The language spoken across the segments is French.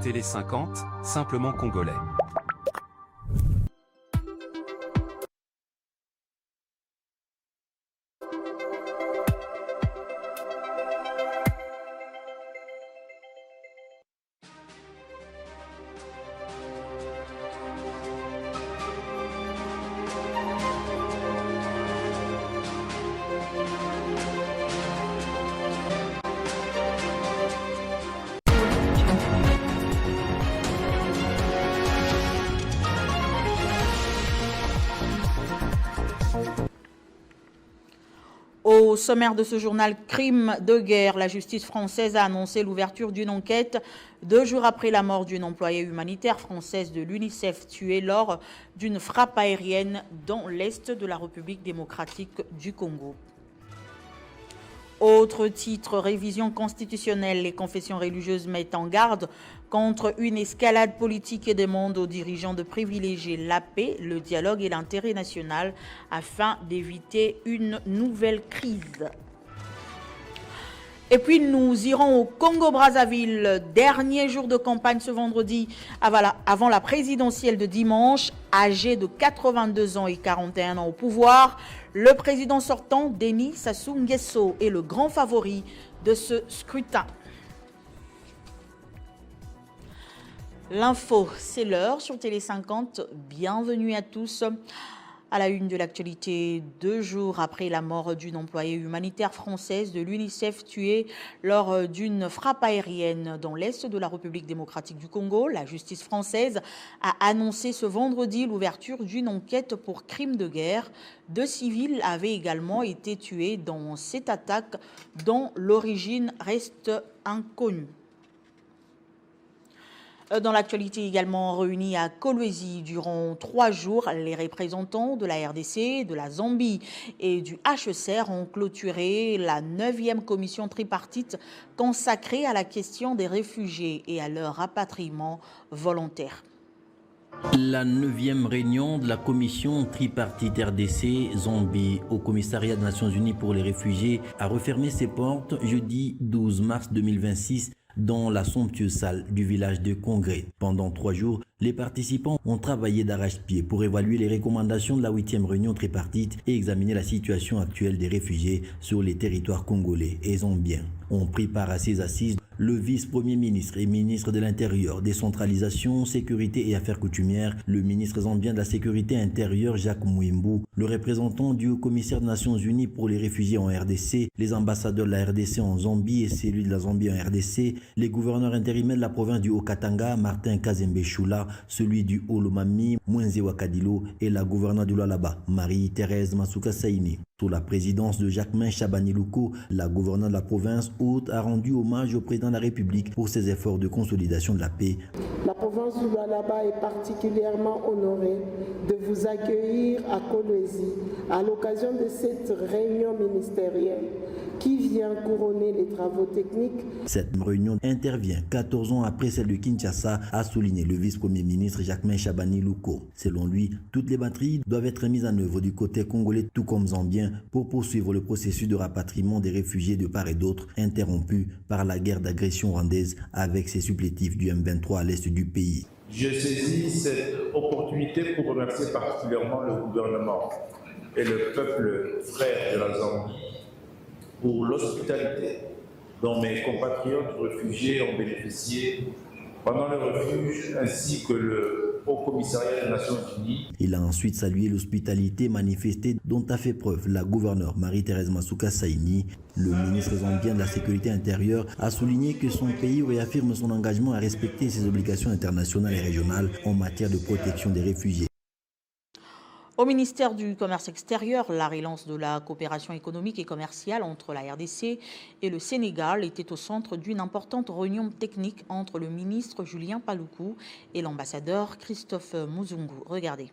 Télé 50, simplement congolais. Au sommaire de ce journal Crime de guerre, la justice française a annoncé l'ouverture d'une enquête 2 jours après la mort d'une employée humanitaire française de l'UNICEF tuée lors d'une frappe aérienne dans l'est de la République démocratique du Congo. Autre titre, révision constitutionnelle, les confessions religieuses mettent en garde contre une escalade politique et demandent aux dirigeants de privilégier la paix, le dialogue et l'intérêt national afin d'éviter une nouvelle crise. Et puis nous irons au Congo-Brazzaville, dernier jour de campagne ce vendredi avant la présidentielle de dimanche. Âgé de 82 ans et 41 ans au pouvoir, le président sortant, Denis Sassou Nguesso, est le grand favori de ce scrutin. L'info, c'est l'heure sur Télé 50. Bienvenue à tous. À la une de l'actualité, 2 jours après la mort d'une employée humanitaire française de l'UNICEF tuée lors d'une frappe aérienne dans l'est de la République démocratique du Congo, la justice française a annoncé ce vendredi l'ouverture d'une enquête pour crime de guerre. 2 civils avaient également été tués dans cette attaque dont l'origine reste inconnue. Dans l'actualité également réunie à Kolwezi durant 3 jours, les représentants de la RDC, de la Zambie et du HCR ont clôturé la 9e commission tripartite consacrée à la question des réfugiés et à leur rapatriement volontaire. La 9e réunion de la commission tripartite RDC-Zambie au commissariat des Nations Unies pour les réfugiés a refermé ses portes jeudi 12 mars 2026 dans la somptueuse salle du village de Congrès. Pendant 3 jours, les participants ont travaillé d'arrache-pied pour évaluer les recommandations de la 8e réunion tripartite et examiner la situation actuelle des réfugiés sur les territoires congolais et zambiens. Ont pris part à ces assises le vice-premier ministre et ministre de l'Intérieur, décentralisation, sécurité et affaires coutumières, le ministre zambien de la Sécurité intérieure Jacques Mouimbu, le représentant du haut-commissaire des Nations Unies pour les réfugiés en RDC, les ambassadeurs de la RDC en Zambie et celui de la Zambie en RDC, les gouverneurs intérimaires de la province du Haut-Katanga, Martin Kazembe Choula, celui du Haut-Lomami, Mwenze Wakadilo et la gouverneure du Lualaba, Marie-Thérèse Masuka Saini. Sous la présidence de Jacquemain Chabani Luko, la gouverneure de la province haute a rendu hommage au président de la République pour ses efforts de consolidation de la paix. La province du Lualaba est particulièrement honorée de vous accueillir à Kolwezi à l'occasion de cette réunion ministérielle qui vient couronner les travaux techniques. Cette réunion intervient 14 ans après celle de Kinshasa, a souligné le vice-premier ministre Jacquemain Chabani Luko. Selon lui, toutes les batteries doivent être mises en œuvre du côté congolais tout comme zambien pour poursuivre le processus de rapatriement des réfugiés de part et d'autre interrompu par la guerre d'agression rwandaise avec ses supplétifs du M23 à l'est du pays. Je saisis cette opportunité pour remercier particulièrement le gouvernement et le peuple frère de la Zambie pour l'hospitalité dont mes compatriotes réfugiés ont bénéficié pendant le refuge ainsi que le Haut-Commissariat des Nations Unies. Il a ensuite salué l'hospitalité manifestée dont a fait preuve la gouverneure Marie-Thérèse Masuka Saini. Le ministre zambien de la Sécurité intérieure a souligné que son pays réaffirme son engagement à respecter ses obligations internationales et régionales en matière de protection des réfugiés. Au ministère du Commerce extérieur, la relance de la coopération économique et commerciale entre la RDC et le Sénégal était au centre d'une importante réunion technique entre le ministre Julien Paluku et l'ambassadeur Christophe Muzungu. Regardez.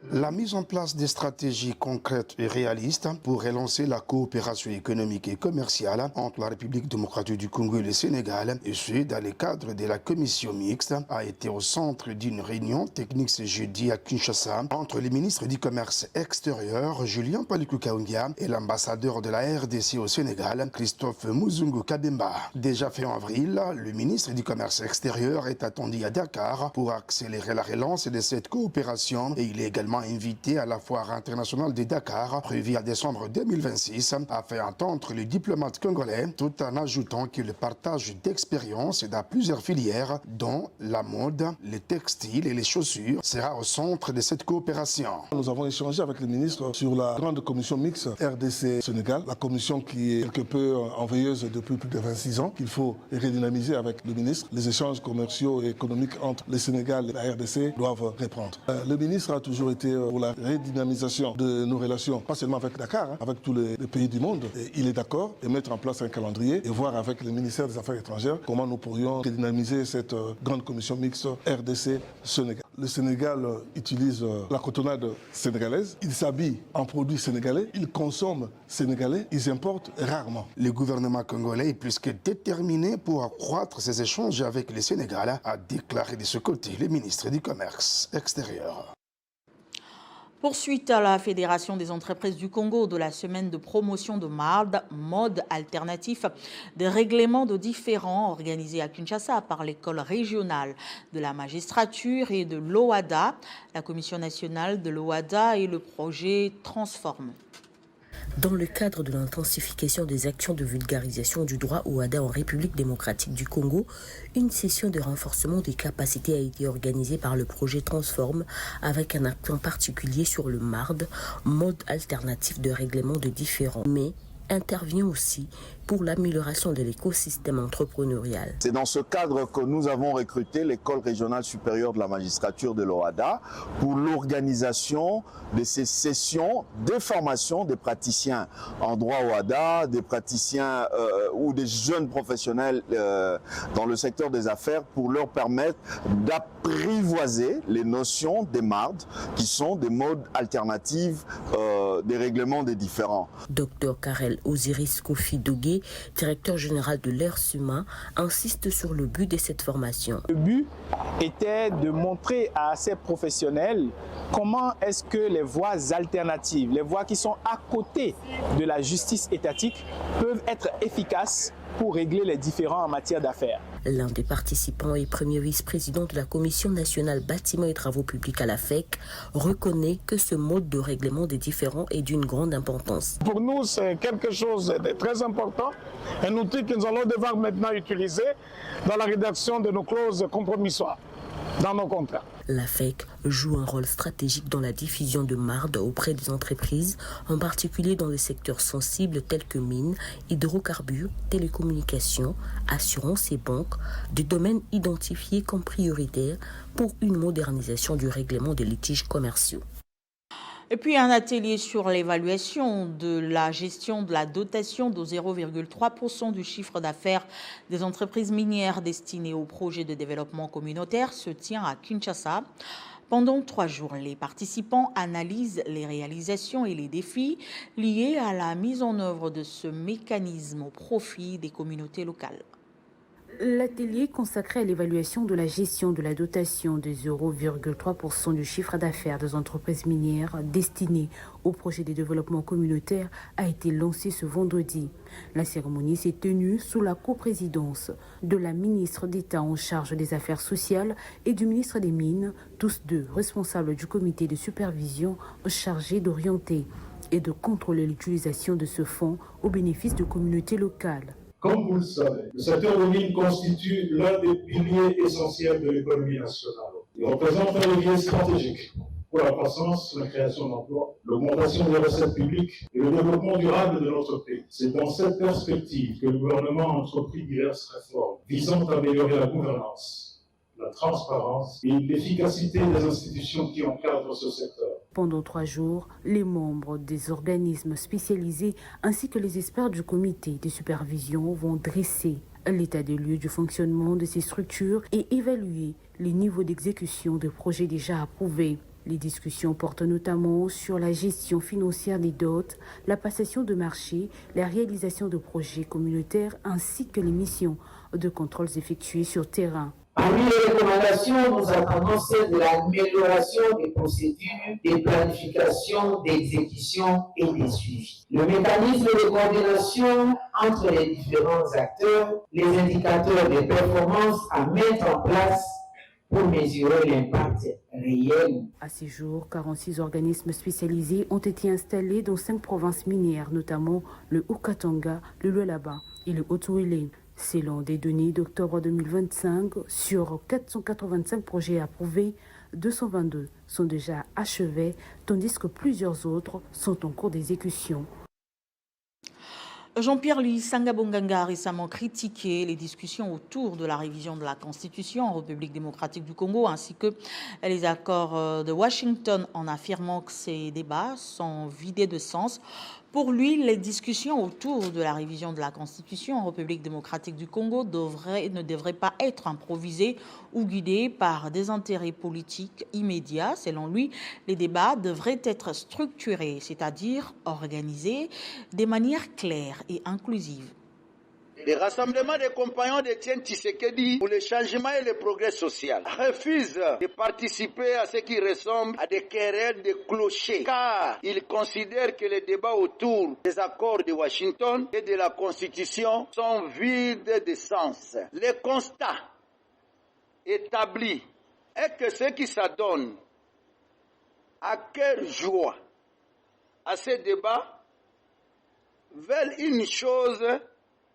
La mise en place des stratégies concrètes et réalistes pour relancer la coopération économique et commerciale entre la République démocratique du Congo et le Sénégal, et ce, dans le cadre de la commission mixte, a été au centre d'une réunion technique ce jeudi à Kinshasa entre le ministre du Commerce extérieur, Julien Paluku Kahongya, et l'ambassadeur de la RDC au Sénégal, Christophe Muzungu Kabemba. Déjà fin avril, le ministre du Commerce extérieur est attendu à Dakar pour accélérer la relance de cette coopération, et il est également invité à la foire internationale de Dakar, prévue en décembre 2026, afin d'entendre les diplomates congolais, tout en ajoutant que le partage d'expériences dans plusieurs filières, dont la mode, les textiles et les chaussures, sera au centre de cette coopération. Nous avons échangé avec le ministre sur la grande commission mixte RDC-Sénégal, la commission qui est quelque peu enveilleuse depuis plus de 26 ans, qu'il faut redynamiser avec le ministre. Les échanges commerciaux et économiques entre le Sénégal et la RDC doivent reprendre. Le ministre a toujours été pour la redynamisation de nos relations, pas seulement avec Dakar, avec tous les pays du monde. Et il est d'accord de mettre en place un calendrier et voir avec le ministère des Affaires étrangères comment nous pourrions redynamiser cette grande commission mixte RDC-Sénégal. Le Sénégal utilise la cotonnade sénégalaise, il s'habille en produits sénégalais, il consomme sénégalais, ils importent rarement. Le gouvernement congolais est plus que déterminé pour accroître ses échanges avec le Sénégal, a déclaré de ce côté le ministre du Commerce extérieur. Poursuite à la Fédération des entreprises du Congo de la semaine de promotion de MARD, mode alternatif des règlements de différends organisés à Kinshasa par l'école régionale de la magistrature et de l'OADA, la Commission nationale de l'OADA et le projet Transforme. Dans le cadre de l'intensification des actions de vulgarisation du droit OADA en République démocratique du Congo, une session de renforcement des capacités a été organisée par le projet Transforme avec un accent particulier sur le MARD, mode alternatif de règlement de différends, mais intervient aussi pour l'amélioration de l'écosystème entrepreneurial. C'est dans ce cadre que nous avons recruté l'École régionale supérieure de la magistrature de l'OADA pour l'organisation de ces sessions de formation des praticiens en droit OADA, des praticiens ou des jeunes professionnels dans le secteur des affaires pour leur permettre d'apprivoiser les notions des MARD qui sont des modes alternatifs des règlements des différends. Dr Karel Osiris Kofi Dogué, directeur général de l'ERSUMA, insiste sur le but de cette formation. Le but était de montrer à ces professionnels comment est-ce que les voies alternatives, les voies qui sont à côté de la justice étatique, peuvent être efficaces pour régler les différends en matière d'affaires. L'un des participants et premier vice-président de la Commission nationale bâtiments et travaux publics à la FEC reconnaît que ce mode de règlement des différends est d'une grande importance. Pour nous, c'est quelque chose de très important, un outil que nous allons devoir maintenant utiliser dans la rédaction de nos clauses compromissoires dans nos contrats. La FEC joue un rôle stratégique dans la diffusion de MARD auprès des entreprises, en particulier dans les secteurs sensibles tels que mines, hydrocarbures, télécommunications, assurances et banques, des domaines identifiés comme prioritaires pour une modernisation du règlement des litiges commerciaux. Et puis un atelier sur l'évaluation de la gestion de la dotation de 0,3% du chiffre d'affaires des entreprises minières destinées au projet de développement communautaire se tient à Kinshasa. Pendant 3 jours, les participants analysent les réalisations et les défis liés à la mise en œuvre de ce mécanisme au profit des communautés locales. L'atelier consacré à l'évaluation de la gestion de la dotation de 0,3% du chiffre d'affaires des entreprises minières destinées au projet de développement communautaire a été lancé ce vendredi. La cérémonie s'est tenue sous la coprésidence de la ministre d'État en charge des Affaires sociales et du ministre des Mines, tous deux responsables du comité de supervision chargé d'orienter et de contrôler l'utilisation de ce fonds au bénéfice de communautés locales. Comme vous le savez, le secteur des mines constitue l'un des piliers essentiels de l'économie nationale. Il représente un levier stratégique pour la croissance, la création d'emplois, l'augmentation des recettes publiques et le développement durable de notre pays. C'est dans cette perspective que le gouvernement a entrepris diverses réformes visant à améliorer la gouvernance, la transparence et l'efficacité des institutions qui encadrent ce secteur. Pendant 3 jours, les membres des organismes spécialisés ainsi que les experts du comité de supervision vont dresser l'état des lieux du fonctionnement de ces structures et évaluer les niveaux d'exécution de projets déjà approuvés. Les discussions portent notamment sur la gestion financière des dots, la passation de marché, la réalisation de projets communautaires ainsi que les missions de contrôles effectués sur terrain. Parmi les recommandations, nous attendons celle de l'amélioration des procédures, des planifications, d'exécution et des suivis. Le mécanisme de coordination entre les différents acteurs, les indicateurs de performance à mettre en place pour mesurer l'impact réel. À ce jour, 46 organismes spécialisés ont été installés dans 5 provinces minières, notamment le Haut-Katanga, le Lualaba et le Haut-Ouélé. Selon des données d'octobre 2025, sur 485 projets approuvés, 222 sont déjà achevés, tandis que plusieurs autres sont en cours d'exécution. Jean-Pierre Louis Sangabonganga a récemment critiqué les discussions autour de la révision de la Constitution en République démocratique du Congo ainsi que les accords de Washington en affirmant que ces débats sont vidés de sens. Pour lui, les discussions autour de la révision de la Constitution en République démocratique du Congo ne devraient pas être improvisées ou guidées par des intérêts politiques immédiats. Selon lui, les débats devraient être structurés, c'est-à-dire organisés de manière claire et inclusive. Le rassemblement des compagnons d'Étienne Tshisekedi pour le changement et le progrès social refuse de participer à ce qui ressemble à des querelles de clochers, car il considère que les débats autour des accords de Washington et de la Constitution sont vides de sens. Le constat établi est que ceux qui s'adonnent à cœur joie à ces débats veulent une chose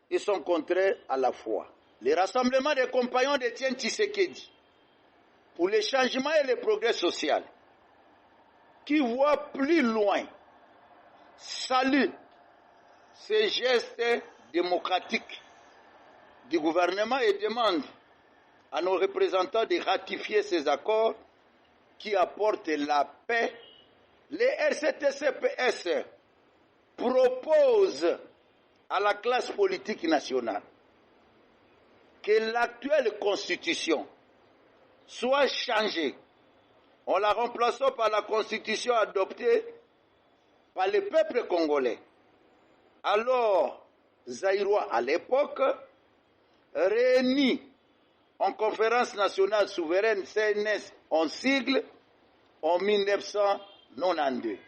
et sont contraires à la foi. Le rassemblement des compagnons d'Étienne Tshisekedi pour le changement et le progrès social, qui voit plus loin, salue ces gestes démocratiques du gouvernement et demande à nos représentants de ratifier ces accords qui apportent la paix. Les RCT-CPS proposent à la classe politique nationale que l'actuelle constitution soit changée en la remplaçant par la constitution adoptée par le peuple congolais. Alors, Zaïrois à l'époque, réunis en conférence nationale souveraine CNS en sigle en 1992.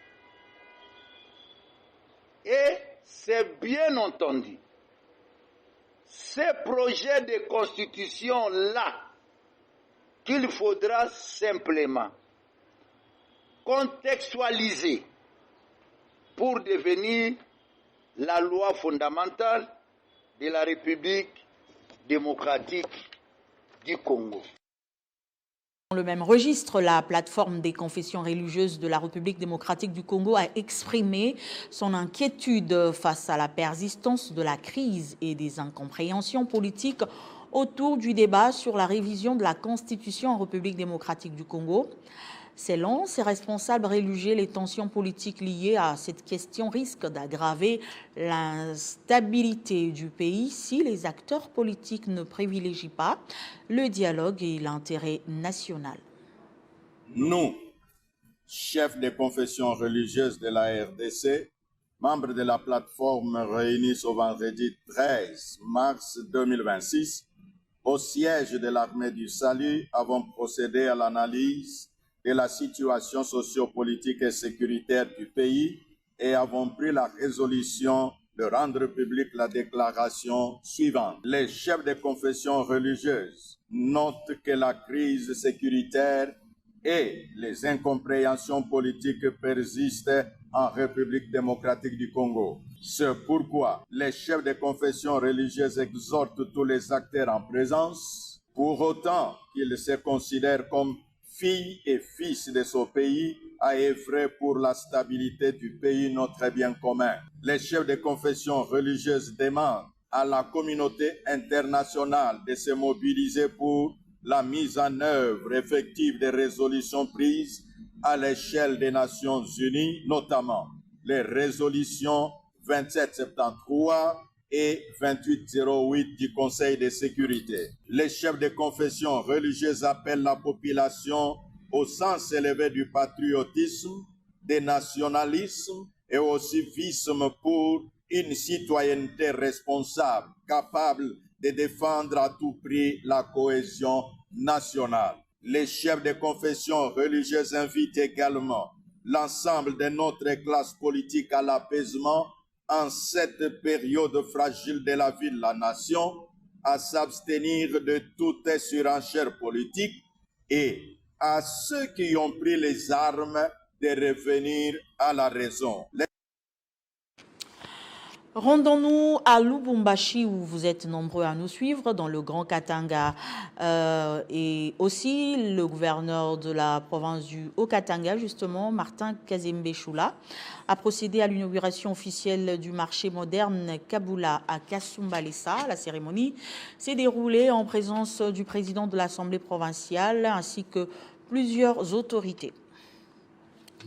Et c'est bien entendu ces projets de constitution-là qu'il faudra simplement contextualiser pour devenir la loi fondamentale de la République démocratique du Congo. Dans le même registre, la plateforme des confessions religieuses de la République démocratique du Congo a exprimé son inquiétude face à la persistance de la crise et des incompréhensions politiques autour du débat sur la révision de la Constitution en République démocratique du Congo. Selon ces responsables religieux, les tensions politiques liées à cette question risquent d'aggraver l'instabilité du pays si les acteurs politiques ne privilégient pas le dialogue et l'intérêt national. Nous, chefs des confessions religieuses de la RDC, membres de la plateforme réunis ce vendredi 13 mars 2026, au siège de l'Armée du Salut, avons procédé à l'analyse de la situation sociopolitique et sécuritaire du pays et avons pris la résolution de rendre publique la déclaration suivante. Les chefs des confessions religieuses notent que la crise sécuritaire et les incompréhensions politiques persistent en République démocratique du Congo. C'est pourquoi les chefs des confessions religieuses exhortent tous les acteurs en présence, pour autant qu'ils se considèrent comme filles et fils de ce pays, à œuvrer pour la stabilité du pays, notre bien commun. Les chefs de confession religieuse demandent à la communauté internationale de se mobiliser pour la mise en œuvre effective des résolutions prises à l'échelle des Nations Unies, notamment les résolutions 2773 et 2808 du Conseil de sécurité. Les chefs de confession religieuse appellent la population au sens élevé du patriotisme, du nationalisme et au civisme pour une citoyenneté responsable, capable de défendre à tout prix la cohésion nationale. Les chefs de confession religieuses invitent également l'ensemble de notre classe politique à l'apaisement en cette période fragile de la vie de la nation, à s'abstenir de toute surenchère politique et à ceux qui ont pris les armes de revenir à la raison. Rendons-nous à Lubumbashi où vous êtes nombreux à nous suivre dans le Grand Katanga et aussi le gouverneur de la province du Haut-Katanga, justement, Martin Kazembe Choula, a procédé à l'inauguration officielle du marché moderne Kabula à Kasumbalesa. La cérémonie s'est déroulée en présence du président de l'Assemblée provinciale ainsi que plusieurs autorités.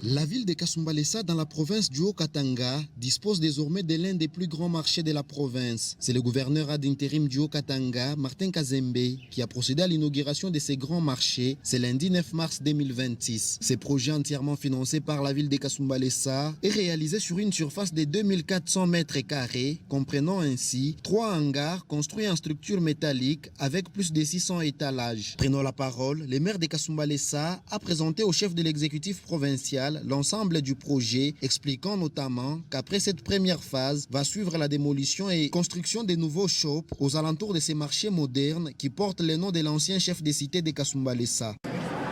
La ville de Kasumbalesa, dans la province du Haut-Katanga, dispose désormais de l'un des plus grands marchés de la province. C'est le gouverneur ad intérim du Haut-Katanga, Martin Kazembe, qui a procédé à l'inauguration de ces grands marchés ce lundi 9 mars 2026. Ce projet entièrement financé par la ville de Kasumbalesa est réalisé sur une surface de 2400 mètres carrés, comprenant ainsi 3 hangars construits en structure métallique avec plus de 600 étalages. Prenant la parole, le maire de Kasumbalesa a présenté au chef de l'exécutif provincial l'ensemble du projet, expliquant notamment qu'après cette première phase va suivre la démolition et construction de nouveaux shops aux alentours de ces marchés modernes qui portent le nom de l'ancien chef de cité de Kasumbalesa.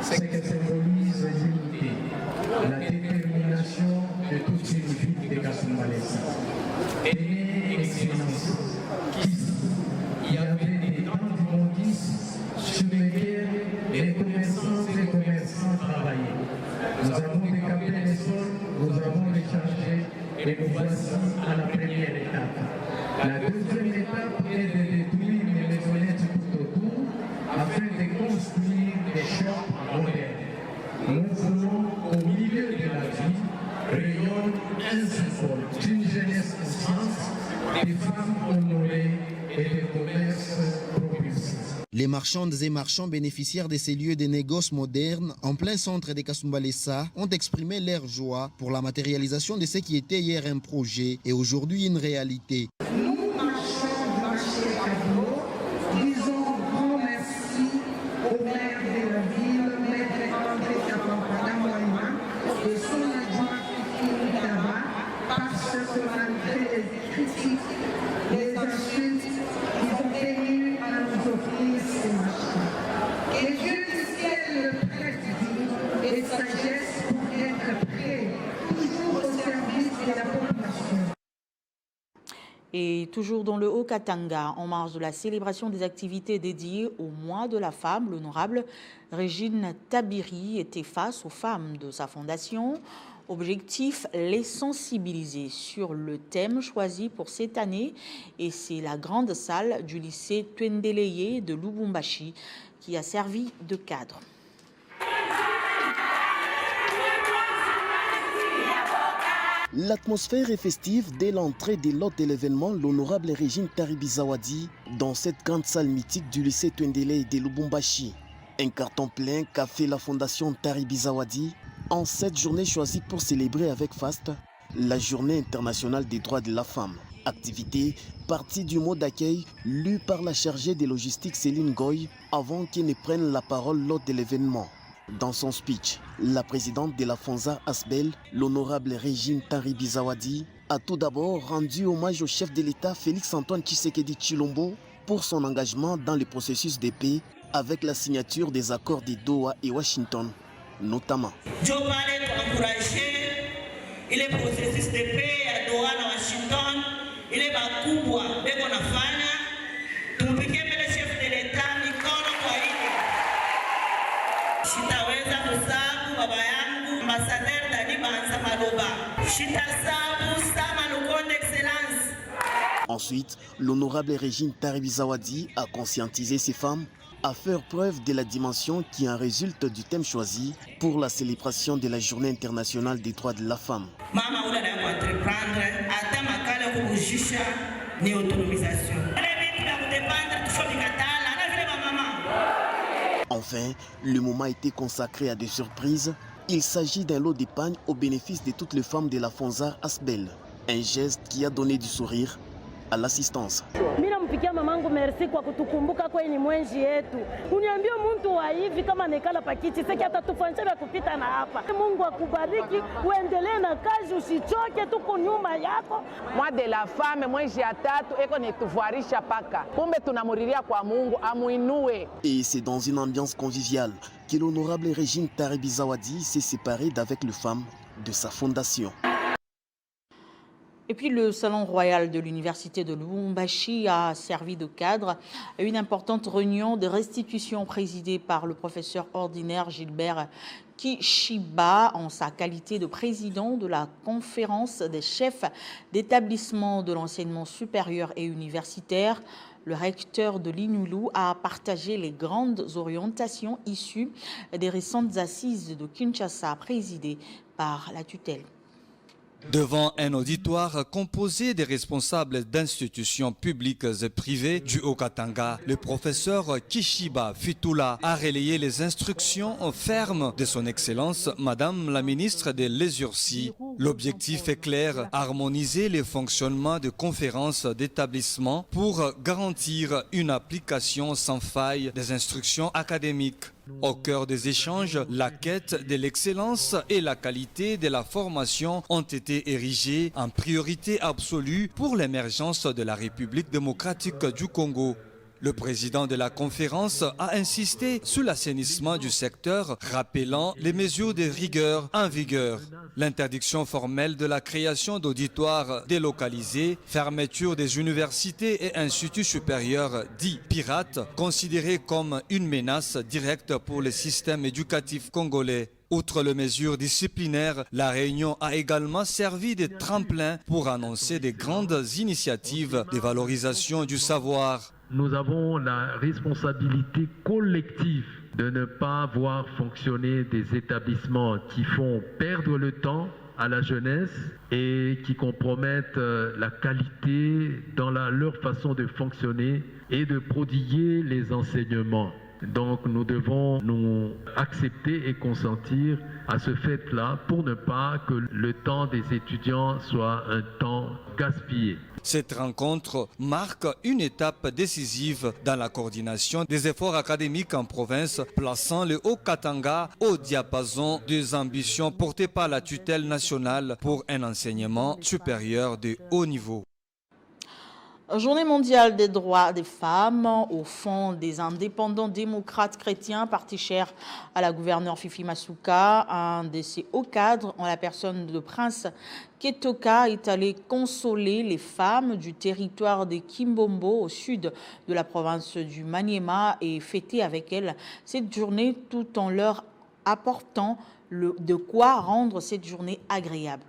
C'est que symbolise l'unité, la détermination de toutes ces filles de Kasumbalesa. Aimée excellence, il y avait des temps d'immondices sur lesquels les commerçants et commerçants travaillaient. Nous avons décapé les sols, nous avons déchargé et nous voici à la première étape. La deuxième étape est de détruire les maisonnettes tout autour afin de construire des shops modernes. Nous voulons au milieu de la vie rayonne un symbole d'une jeunesse consciente, des femmes honorées et des commerces propulsés. Les marchandes et marchands bénéficiaires de ces lieux de négoces modernes en plein centre de Kasumbalesa ont exprimé leur joie pour la matérialisation de ce qui était hier un projet et aujourd'hui une réalité. Nous marchons du marché Kabula, disons grand merci au maire de la ville, maître André Kapampana et son adjoint Kiki Taba, parce que malgré les critiques, les insultes, ils ont tenu à nous offrir ces marchés. Et Dieu du ciel le prête vie et sagesse pour être prêt, toujours au service de la population. Et toujours dans le Haut-Katanga, en marge de la célébration des activités dédiées au mois de la femme, l'honorable Régine Tabiri était face aux femmes de sa fondation. Objectif, les sensibiliser sur le thème choisi pour cette année. Et c'est la grande salle du lycée Twendeleye de Lubumbashi qui a servi de cadre. L'atmosphère est festive dès l'entrée de l'hôte de l'événement, l'honorable Régine Taribizawadi, dans cette grande salle mythique du lycée Twendeleye de Lubumbashi. Un carton plein qu'a fait la fondation Taribizawadi en cette journée choisie pour célébrer avec faste la Journée internationale des droits de la femme. Activité partie du mot d'accueil lu par la chargée des logistiques Céline Goy avant qu'elle ne prenne la parole lors de l'événement. Dans son speech, la présidente de la FONSA Asbel, l'honorable Régine Taribizawadi, a tout d'abord rendu hommage au chef de l'État Félix-Antoine Tshisekedi Tshilombo pour son engagement dans le processus de paix avec la signature des accords de Doha et Washington, notamment. Joe Biden pour encourager le processus de paix à Doha et Washington, il est bakubwa beko nafanya tumpike mbele chef de l'État mikono kwa ile. Sitaweza kusabu baba yangu ambassadeur Dani Banza Maloba. Sitasabu sama lukonde excellence. Ensuite, l'honorable Régine Taribizawadi a conscientisé ces femmes à faire preuve de la dimension qui en résulte du thème choisi pour la célébration de la Journée internationale des droits de la femme. Mama ula na entreprendre ata makala kujisha ni autonomisation. Enfin, le moment a été consacré à des surprises. Il s'agit d'un lot d'épargne au bénéfice de toutes les femmes de la Fonzar Asbel. Un geste qui a donné du sourire à l'assistance. Mimi nampikia mamangu merci kwa kutukumbuka kwenye mwenzi yetu. Uniambie mtu wa hivi kama nekala pakiti siki atatufanyia kupita na hapa. Mungu akubariki, uendelee na kazi, usichoke, tuko nyuma yako. Mwa de la femme mwenzi ya tatu eko netuvarisha paka. Kumbe tunamuriria kwa Mungu amuinue. Et c'est dans une ambiance conviviale que l'honorable Régine Taribi Zawadi s'est séparée d'avec les femmes de sa fondation. Et puis le salon royal de l'université de Lubumbashi a servi de cadre à une importante réunion de restitution présidée par le professeur ordinaire Gilbert Kishiba en sa qualité de président de la conférence des chefs d'établissement de l'enseignement supérieur et universitaire. Le recteur de l'INULU a partagé les grandes orientations issues des récentes assises de Kinshasa présidées par la tutelle. Devant un auditoire composé des responsables d'institutions publiques et privées du Haut-Katanga, le professeur Kishiba Fitula a relayé les instructions fermes de son Excellence, Madame la ministre de l'Ésurcie. L'objectif est clair, harmoniser les fonctionnements de conférences d'établissement pour garantir une application sans faille des instructions académiques. Au cœur des échanges, la quête de l'excellence et la qualité de la formation ont été érigées en priorité absolue pour l'émergence de la République démocratique du Congo. Le président de la conférence a insisté sur l'assainissement du secteur, rappelant les mesures de rigueur en vigueur. L'interdiction formelle de la création d'auditoires délocalisés, fermeture des universités et instituts supérieurs dits pirates, considérés comme une menace directe pour le système éducatif congolais. Outre les mesures disciplinaires, la réunion a également servi de tremplin pour annoncer de grandes initiatives de valorisation du savoir. Nous avons la responsabilité collective de ne pas voir fonctionner des établissements qui font perdre le temps à la jeunesse et qui compromettent la qualité dans leur façon de fonctionner et de prodiguer les enseignements. Donc nous devons nous accepter et consentir à ce fait-là pour ne pas que le temps des étudiants soit un temps gaspillé. Cette rencontre marque une étape décisive dans la coordination des efforts académiques en province, plaçant le Haut-Katanga au diapason des ambitions portées par la tutelle nationale pour un enseignement supérieur de haut niveau. Journée mondiale des droits des femmes, au fond des indépendants démocrates chrétiens, parti cher à la gouverneure Fifi Masuka, un de ses hauts cadres, en la personne de Prince Ketoka, est allé consoler les femmes du territoire de Kimbombo, au sud de la province du Maniema, et fêter avec elles cette journée tout en leur apportant de quoi rendre cette journée agréable.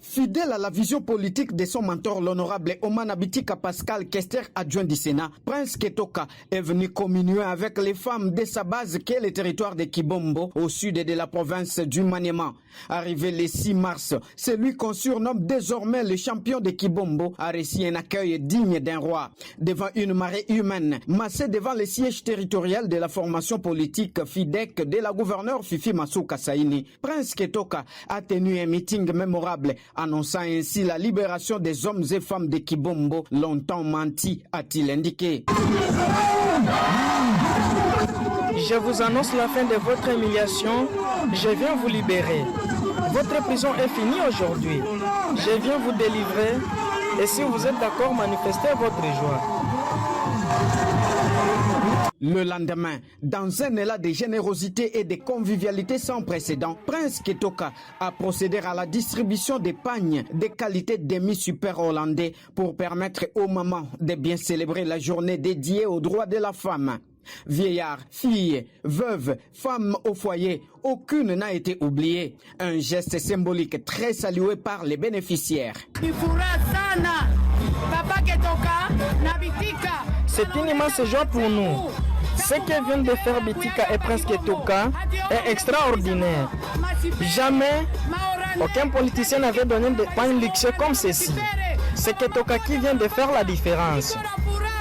Fidèle à la vision politique de son mentor, l'honorable Oman Abitika Pascal Kester, adjoint du Sénat, Prince Ketoka est venu communier avec les femmes de sa base qui est le territoire de Kibombo, au sud de la province du Maniema. Arrivé le 6 mars, celui qu'on surnomme désormais le champion de Kibombo a reçu un accueil digne d'un roi. Devant une marée humaine, massée devant le siège territorial de la formation politique FIDEC de la gouverneure Fifi Masuka Saini, Prince Ketoka a tenu un meeting mémorable, annonçant ainsi la libération des hommes et femmes de Kibombo, longtemps menti, a-t-il indiqué. Je vous annonce la fin de votre humiliation. Je viens vous libérer. Votre prison est finie aujourd'hui. Je viens vous délivrer. Et si vous êtes d'accord, manifestez votre joie. Le lendemain, dans un élan de générosité et de convivialité sans précédent, Prince Ketoka a procédé à la distribution des pagnes de qualité demi-super hollandais pour permettre aux mamans de bien célébrer la journée dédiée aux droits de la femme. Vieillards, filles, veuves, femmes au foyer, aucune n'a été oubliée. Un geste symbolique très salué par les bénéficiaires. C'est une immense joie pour nous. Ce que vient de faire Bitika et Prince Ketoka est extraordinaire. Jamais aucun politicien n'avait donné de points luxueux comme ceci. C'est Ketoka qui vient de faire la différence.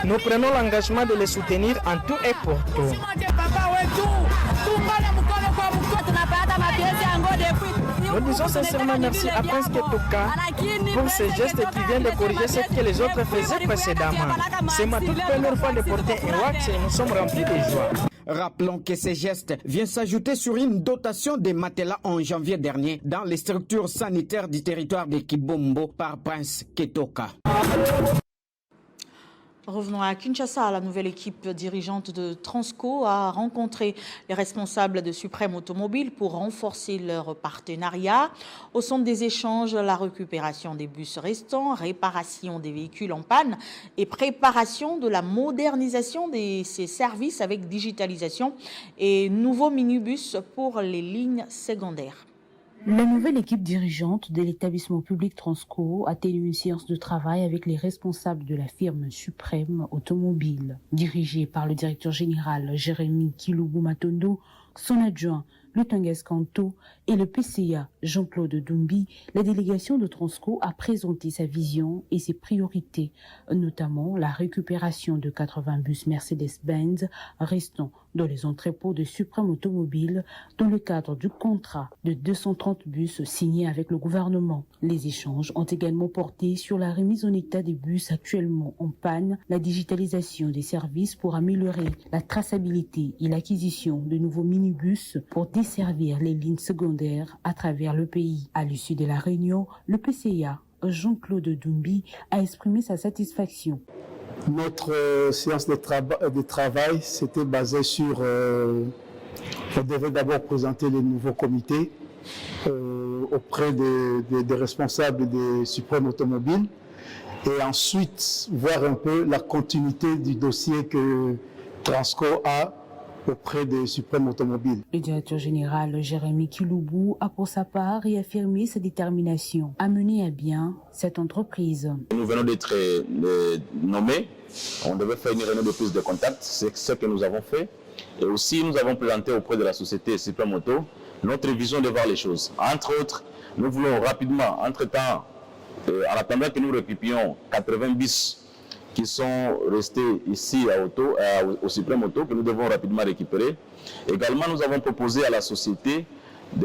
Nous prenons l'engagement de les soutenir en tout et pour tout. Nous disons sincèrement merci à Prince Ketoka pour ce geste qui vient de corriger ce que les autres faisaient précédemment. C'est ma toute première fois de porter un wax et nous sommes remplis de joie. Rappelons que ces gestes viennent s'ajouter sur une dotation des matelas en janvier dernier dans les structures sanitaires du territoire de Kibombo par Prince Ketoka. Revenons à Kinshasa. La nouvelle équipe dirigeante de Transco a rencontré les responsables de Suprême Automobile pour renforcer leur partenariat. Au centre des échanges, la récupération des bus restants, réparation des véhicules en panne et préparation de la modernisation de ces services avec digitalisation et nouveaux minibus pour les lignes secondaires. La nouvelle équipe dirigeante de l'établissement public Transco a tenu une séance de travail avec les responsables de la firme Suprême Automobile. Dirigée par le directeur général Jérémy Kiloubou Matondo, son adjoint Lutangas Kanto et le PCA Jean-Claude Dumbi, la délégation de Transco a présenté sa vision et ses priorités, notamment la récupération de 80 bus Mercedes-Benz restants dans les entrepôts de Suprême Automobile dans le cadre du contrat de 230 bus signé avec le gouvernement. Les échanges ont également porté sur la remise en état des bus actuellement en panne, la digitalisation des services pour améliorer la traçabilité et l'acquisition de nouveaux minibus pour desservir les lignes secondaires à travers le pays. À l'issue de la réunion, le PCA Jean-Claude Dumbi a exprimé sa satisfaction. Notre séance de travail s'était basée sur... on devait d'abord présenter les nouveaux comités auprès des responsables des Suprême Automobile et ensuite voir un peu la continuité du dossier que Transco a auprès des Suprêmes Automobiles. Le directeur général Jérémy Kiloubou a pour sa part réaffirmé sa détermination à mener à bien cette entreprise. Nous venons d'être nommés, on devait faire une réunion de prise de contact, c'est ce que nous avons fait. Et aussi nous avons présenté auprès de la société Suprême Auto notre vision de voir les choses. Entre autres, nous voulons rapidement, entre-temps, en attendant que nous récupérions 80 bis qui sont restés ici au Suprême Auto, que nous devons rapidement récupérer. Également, nous avons proposé à la société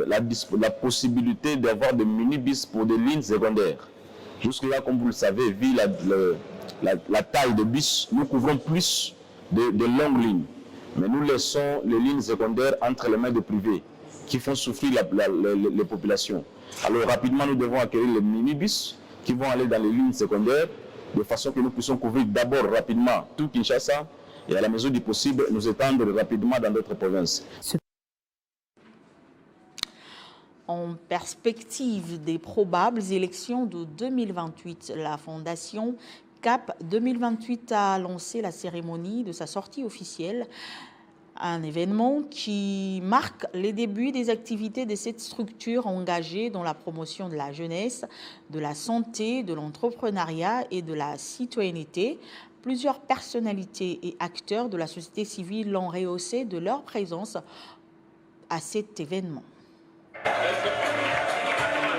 la possibilité d'avoir des minibus pour des lignes secondaires. Jusque-là, comme vous le savez, vu la taille de bus, nous couvrons plus de longues lignes. Mais nous laissons les lignes secondaires entre les mains des privés, qui font souffrir les populations. Alors rapidement, nous devons acquérir les minibus qui vont aller dans les lignes secondaires, de façon que nous puissions couvrir d'abord rapidement tout Kinshasa et à la mesure du possible nous étendre rapidement dans d'autres provinces. En perspective des probables élections de 2028, la Fondation CAP 2028 a lancé la cérémonie de sa sortie officielle. Un événement qui marque les débuts des activités de cette structure engagée dans la promotion de la jeunesse, de la santé, de l'entrepreneuriat et de la citoyenneté. Plusieurs personnalités et acteurs de la société civile l'ont rehaussé de leur présence à cet événement.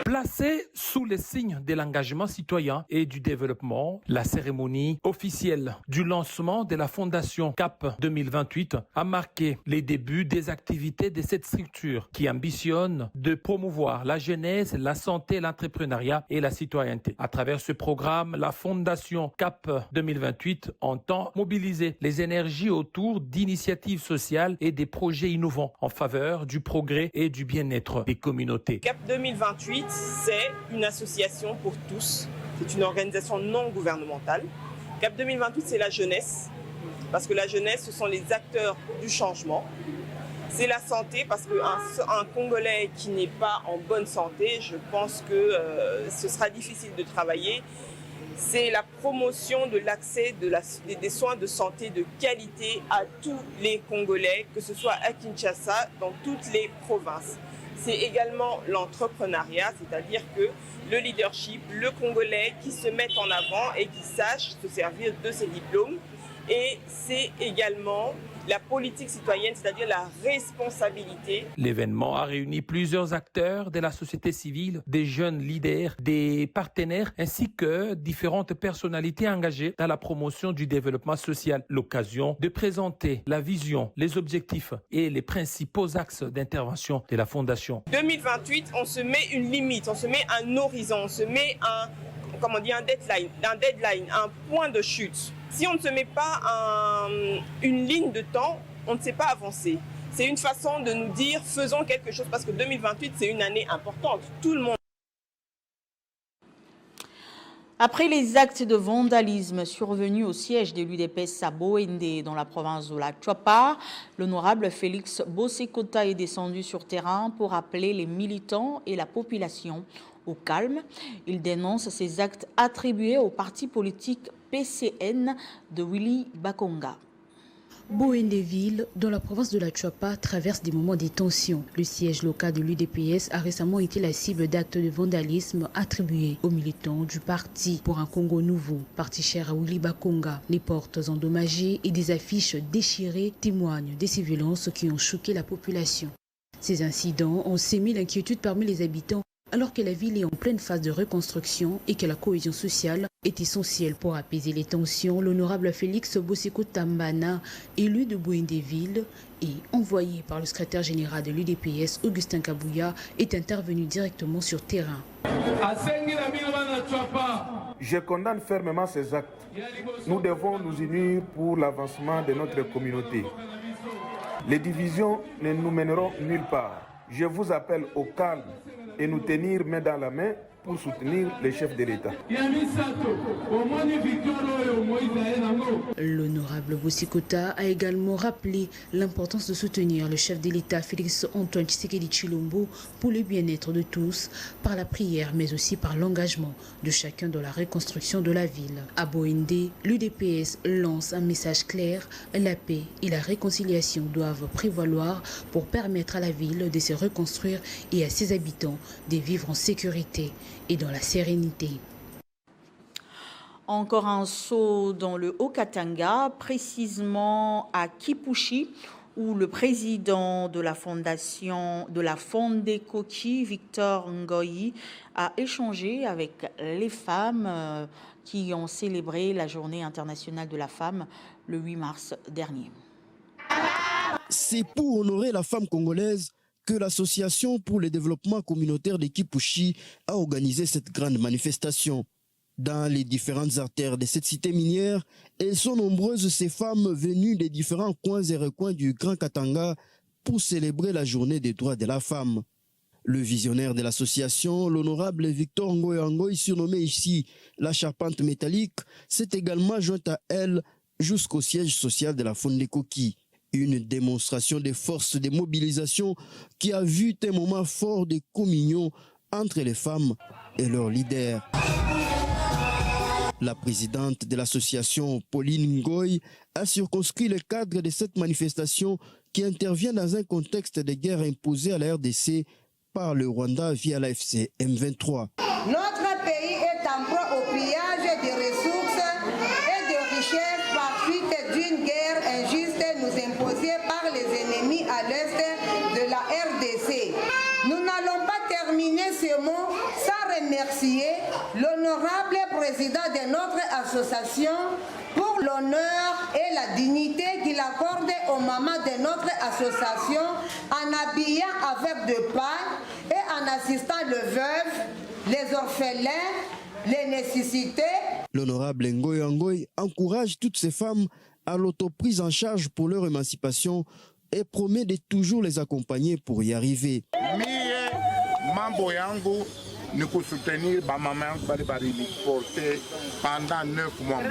Placée sous les signes de l'engagement citoyen et du développement, la cérémonie officielle du lancement de la Fondation CAP 2028 a marqué les débuts des activités de cette structure qui ambitionne de promouvoir la jeunesse, la santé, l'entrepreneuriat et la citoyenneté. À travers ce programme, la Fondation CAP 2028 entend mobiliser les énergies autour d'initiatives sociales et des projets innovants en faveur du progrès et du bien-être des communautés. CAP 2028, c'est une association pour tous. C'est une organisation non gouvernementale. CAP 2028, c'est la jeunesse, parce que la jeunesse, ce sont les acteurs du changement. C'est la santé, parce qu'un Congolais qui n'est pas en bonne santé, je pense que ce sera difficile de travailler. C'est la promotion de l'accès des soins de santé de qualité à tous les Congolais, que ce soit à Kinshasa, dans toutes les provinces. C'est également l'entrepreneuriat, c'est-à-dire que le leadership, le Congolais qui se met en avant et qui sache se servir de ses diplômes. Et c'est également la politique citoyenne, c'est-à-dire la responsabilité. L'événement a réuni plusieurs acteurs de la société civile, des jeunes leaders, des partenaires, ainsi que différentes personnalités engagées dans la promotion du développement social. L'occasion de présenter la vision, les objectifs et les principaux axes d'intervention de la Fondation. 2028, on se met une limite, on se met un horizon, on se met un deadline, un point de chute. Si on ne se met pas une ligne de temps, on ne sait pas avancer. C'est une façon de nous dire faisons quelque chose parce que 2028 c'est une année importante. Tout le monde. Après les actes de vandalisme survenus au siège de l'UDPS à Boende dans la province de la Choapa, l'honorable Félix Bosekota est descendu sur terrain pour appeler les militants et la population au calme. Il dénonce ces actes attribués au parti politique PCN de Willy Bakonga. Boendeville, dans la province de la Choapa, traverse des moments de tension. Le siège local de l'UDPS a récemment été la cible d'actes de vandalisme attribués aux militants du parti pour un Congo nouveau, parti cher à Willy Bakonga. Les portes endommagées et des affiches déchirées témoignent de ces violences qui ont choqué la population. Ces incidents ont sémé l'inquiétude parmi les habitants alors que la ville est en pleine phase de reconstruction et que la cohésion sociale est essentielle pour apaiser les tensions. L'honorable Félix Boseko Tambana, élu de Boendeville et envoyé par le secrétaire général de l'UDPS, Augustin Kabouya, est intervenu directement sur terrain. Je condamne fermement ces actes. Nous devons nous unir pour l'avancement de notre communauté. Les divisions ne nous mèneront nulle part. Je vous appelle au calme et nous tenir main dans la main pour soutenir les chefs de l'État. L'honorable Bosikota a également rappelé l'importance de soutenir le chef de l'État Félix Antoine Tshisekedi Tshilombo pour le bien-être de tous, par la prière mais aussi par l'engagement de chacun dans la reconstruction de la ville. À Boende, l'UDPS lance un message clair: la paix et la réconciliation doivent prévaloir pour permettre à la ville de se reconstruire et à ses habitants de vivre en sécurité et dans la sérénité. Encore un saut dans le Haut-Katanga, précisément à Kipushi, où le président de la fondation de la Fondekoki, Victor Ngoyi, a échangé avec les femmes qui ont célébré la Journée internationale de la femme le 8 mars dernier. C'est pour honorer la femme congolaise que l'Association pour le développement communautaire de Kipushi a organisé cette grande manifestation. Dans les différentes artères de cette cité minière, elles sont nombreuses ces femmes venues des différents coins et recoins du Grand Katanga pour célébrer la journée des droits de la femme. Le visionnaire de l'association, l'honorable Victor Ngoyi, surnommé ici la charpente métallique, s'est également joint à elle jusqu'au siège social de la Fondekoki. Une démonstration de force de mobilisation qui a vu un moment fort de communion entre les femmes et leurs leaders. La présidente de l'association, Pauline Ngoyi, a circonscrit le cadre de cette manifestation qui intervient dans un contexte de guerre imposée à la RDC par le Rwanda via l'AFC M23. Notre pays est en proie au pillage des ressources et de richesses par suite d'une guerre injuste nous imposée par les ennemis à l'est de la RDC. Nous n'allons pas terminer ce mot sans remercier l'honorable président de notre association pour l'honneur et la dignité qu'il accorde aux mamans de notre association en habillant avec de paille et en assistant les veuves, les orphelins, les nécessités. L'honorable Ngoyi encourage toutes ces femmes à l'autoprise en charge pour leur émancipation et promet de toujours les accompagner pour y arriver. Mambo yangu ni kusoutenir ba mama yangu bali porter pendant 9 mois.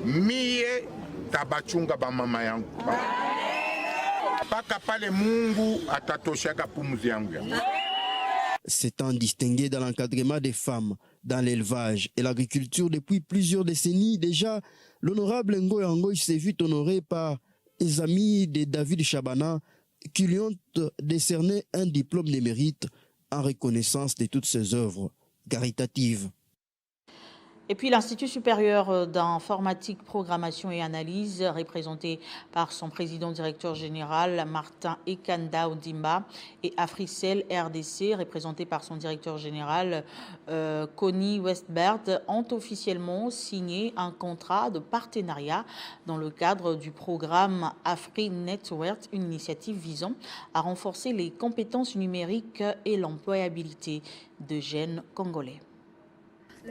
Mie tabachunga ba mama yangu. Paka pale Mungu atatoshaka pumuzi yangu. S'étant distingué dans l'encadrement des femmes, dans l'élevage et l'agriculture depuis plusieurs décennies déjà, l'honorable Ngoyi s'est vu honoré par les amis de David Chabana qui lui ont décerné un diplôme de mérite en reconnaissance de toutes ses œuvres caritatives. Et puis l'Institut supérieur d'informatique, programmation et analyse, représenté par son président-directeur général Martin Ekanda Ondimba, et Africell RDC, représenté par son directeur général Connie Westbert, ont officiellement signé un contrat de partenariat dans le cadre du programme AfriNetwork, une initiative visant à renforcer les compétences numériques et l'employabilité de jeunes congolais.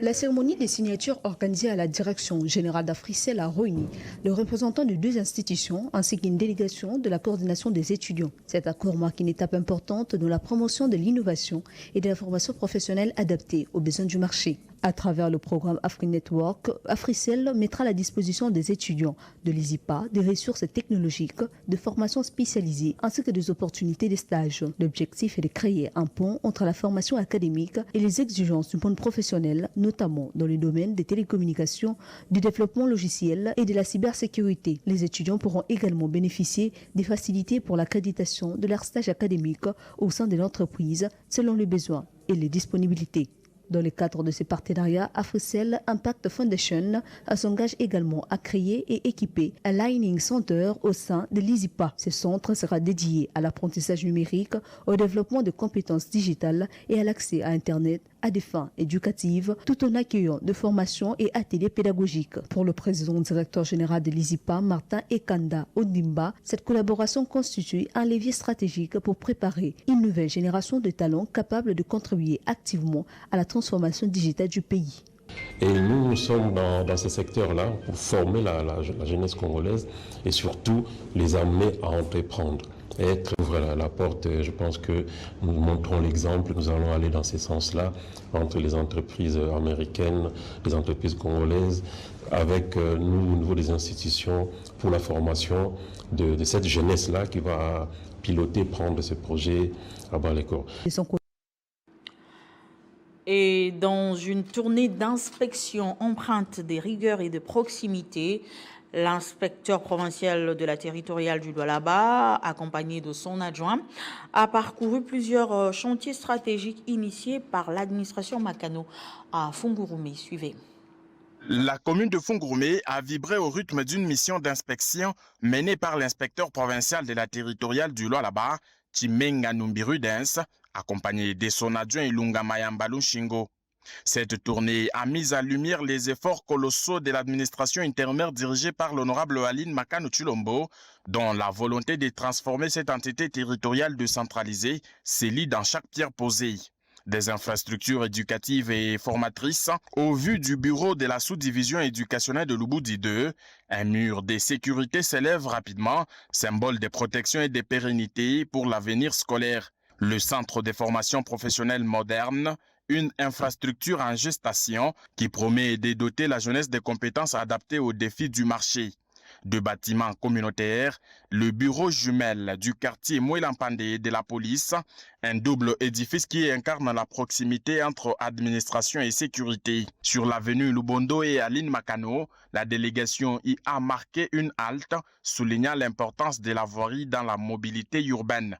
La cérémonie des signatures organisée à la direction générale d'Africell a réuni les représentants de deux institutions ainsi qu'une délégation de la coordination des étudiants. Cet accord marque une étape importante dans la promotion de l'innovation et de la formation professionnelle adaptée aux besoins du marché. À travers le programme AfriNetwork, Africell mettra à la disposition des étudiants de l'ISIPA des ressources technologiques, de formation spécialisée ainsi que des opportunités de stage. L'objectif est de créer un pont entre la formation académique et les exigences du monde professionnel, notamment dans le domaine des télécommunications, du développement logiciel et de la cybersécurité. Les étudiants pourront également bénéficier des facilités pour l'accréditation de leur stage académique au sein de l'entreprise selon les besoins et les disponibilités. Dans le cadre de ces partenariats, Africell Impact Foundation s'engage également à créer et équiper un Learning Center au sein de l'ISIPA. Ce centre sera dédié à l'apprentissage numérique, au développement de compétences digitales et à l'accès à Internet à des fins éducatives, tout en accueillant de formations et ateliers pédagogiques. Pour le président directeur général de l'ISIPA, Martin Ekanda Ondimba, cette collaboration constitue un levier stratégique pour préparer une nouvelle génération de talents capables de contribuer activement à la transformation digitale du pays. Et nous sommes dans ce secteur-là pour former la jeunesse congolaise et surtout les amener à entreprendre. Et ouvrir la porte, je pense que nous montrons l'exemple, nous allons aller dans ce sens-là entre les entreprises américaines, les entreprises congolaises, avec nous au niveau des institutions pour la formation de cette jeunesse-là qui va piloter, prendre ce projet à bas les corps. Et dans une tournée d'inspection empreinte des rigueurs et de proximité, l'inspecteur provincial de la territoriale du Lualaba, accompagné de son adjoint, a parcouru plusieurs chantiers stratégiques initiés par l'administration Makano à Fungurume. Suivez. La commune de Fungurume a vibré au rythme d'une mission d'inspection menée par l'inspecteur provincial de la territoriale du Lualaba, Chimenga Numbirudens, accompagné de son adjoint Ilunga Mayambalou Shingo. Cette tournée a mis à lumière les efforts colossaux de l'administration intérimaire dirigée par l'honorable Aline Makano Chilombo, dont la volonté de transformer cette entité territoriale décentralisée s'élit dans chaque pierre posée. Des infrastructures éducatives et formatrices au vu du bureau de la sous-division éducationnelle de Lubudi 2, un mur de sécurité s'élève rapidement, symbole de protection et de pérennité pour l'avenir scolaire. Le centre de formation professionnelle moderne, une infrastructure en gestation qui promet de doter la jeunesse de compétences adaptées aux défis du marché. De bâtiments communautaires, le bureau jumelle du quartier Mouelampande de la police, un double édifice qui incarne la proximité entre administration et sécurité. Sur l'avenue Lubondo et Aline Makano, la délégation y a marqué une halte, soulignant l'importance de la voirie dans la mobilité urbaine.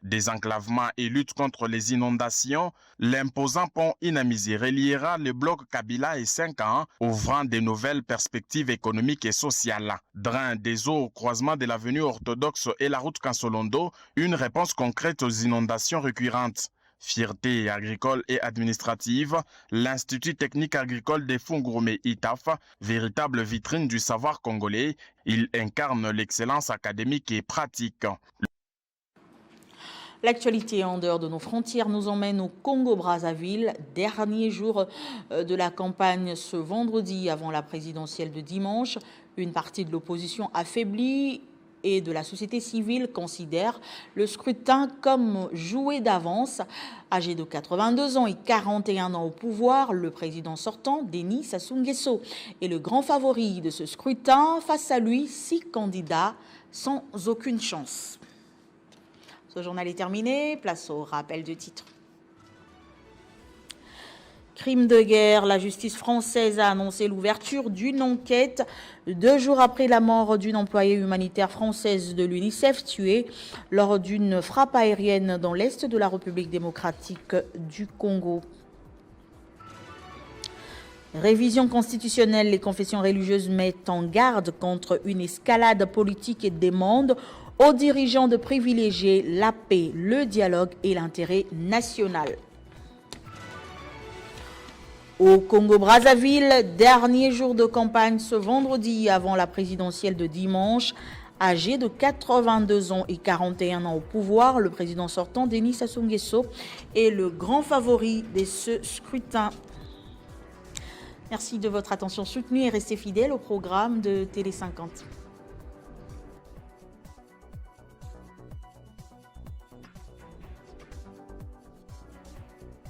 Désenclavement et lutte contre les inondations, l'imposant pont Inamizi reliera le bloc Kabila et 5 ans, ouvrant de nouvelles perspectives économiques et sociales. Drain des eaux au croisement de l'avenue orthodoxe et la route Kansolondo, une réponse concrète aux inondations récurrentes. Fierté agricole et administrative, l'Institut technique agricole des Fungurume ITAF, véritable vitrine du savoir congolais, il incarne l'excellence académique et pratique. L'actualité en dehors de nos frontières nous emmène au Congo-Brazzaville, dernier jour de la campagne ce vendredi avant la présidentielle de dimanche. Une partie de l'opposition affaiblie et de la société civile considère le scrutin comme joué d'avance. Âgé de 82 ans et 41 ans au pouvoir, le président sortant, Denis Sassou Nguesso, est le grand favori de ce scrutin. Face à lui, 6 candidats sans aucune chance. Ce journal est terminé, place au rappel de titres. Crime de guerre, la justice française a annoncé l'ouverture d'une enquête 2 jours après la mort d'une employée humanitaire française de l'UNICEF tuée lors d'une frappe aérienne dans l'est de la République démocratique du Congo. Révision constitutionnelle, les confessions religieuses mettent en garde contre une escalade politique et demandent aux dirigeants de privilégier la paix, le dialogue et l'intérêt national. Au Congo-Brazzaville, dernier jour de campagne ce vendredi avant la présidentielle de dimanche. Âgé de 82 ans et 41 ans au pouvoir, le président sortant, Denis Sassou Nguesso, est le grand favori de ce scrutin. Merci de votre attention soutenue et restez fidèles au programme de Télé 50.